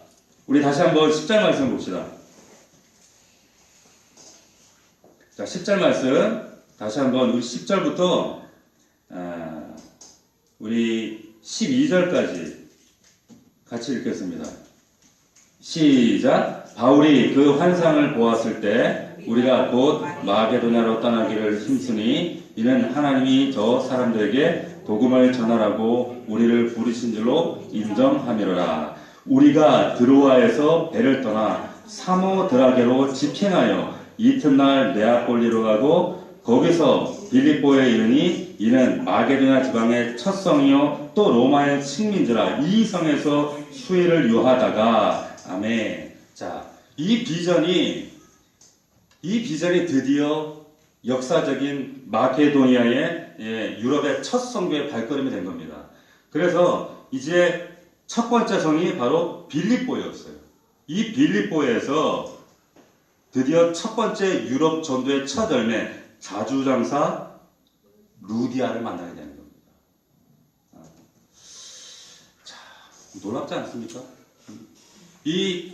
우리 다시 한번 10절 말씀 봅시다. 자, 10절 말씀 다시 한번 우리 10절부터 우리 12절까지 같이 읽겠습니다. 시작. 바울이 그 환상을 보았을 때 우리가 곧 마게도냐로 떠나기를 힘쓰니 이는 하나님이 저 사람들에게 복음을 전하라고 우리를 부르신 줄로 인정함이로라. 우리가 드로아에서 배를 떠나 사모드라게로 직행하여 이튿날 네아폴리로 가고 거기서 빌립보에 이르니 이는 마게도냐 지방의 첫 성이요 또 로마의 식민지라. 이 성에서 수일을 유하다가 아멘. 자, 이 비전이 드디어 역사적인 마케도니아의 유럽의 첫 선교의 발걸음이 된 겁니다. 그래서 이제 첫 번째 성이 바로 빌립보였어요. 이 빌립보에서 드디어 첫 번째 유럽 전도의 첫 열매, 자주장사 루디아를 만나게 되는 겁니다. 자, 놀랍지 않습니까? 이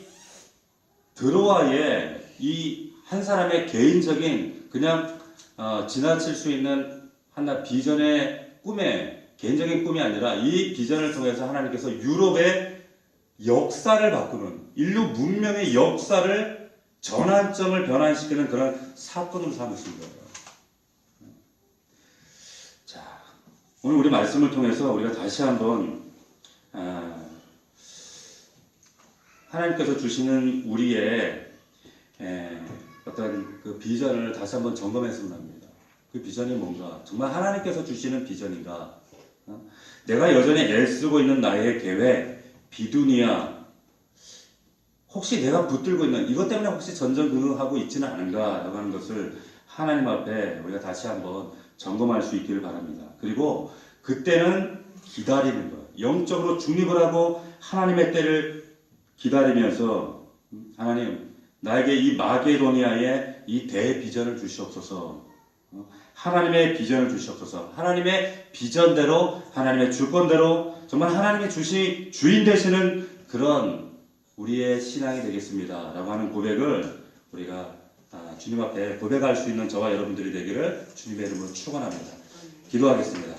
드로아의 이 한 사람의 개인적인 그냥 지나칠 수 있는 하나 비전의 꿈에 개인적인 꿈이 아니라 이 비전을 통해서 하나님께서 유럽의 역사를 바꾸는, 인류 문명의 역사를 전환점을 변환시키는 그런 사건으로 삼으신 거예요. 자, 오늘 우리 말씀을 통해서 우리가 다시 한번 하나님께서 주시는 우리의 어떤 그 비전을 다시 한번 점검했으면 합니다. 그 비전이 뭔가? 정말 하나님께서 주시는 비전인가? 내가 여전히 애쓰고 있는 나의 계획, 비두니아, 혹시 내가 붙들고 있는 이것 때문에 혹시 전전긍긍하고 있지는 않은가라고 하는 것을 하나님 앞에 우리가 다시 한번 점검할 수 있기를 바랍니다. 그리고 그때는 기다리는 것, 영적으로 중립을 하고 하나님의 때를 기다리면서 하나님, 나에게 이 마게도니아의 이 대비전을 주시옵소서. 하나님의 비전을 주시옵소서. 하나님의 비전대로, 하나님의 주권대로 정말 하나님의 주인 되시는 그런 우리의 신앙이 되겠습니다 라고 하는 고백을 우리가 주님 앞에 고백할 수 있는 저와 여러분들이 되기를 주님의 이름으로 축원합니다. 기도하겠습니다.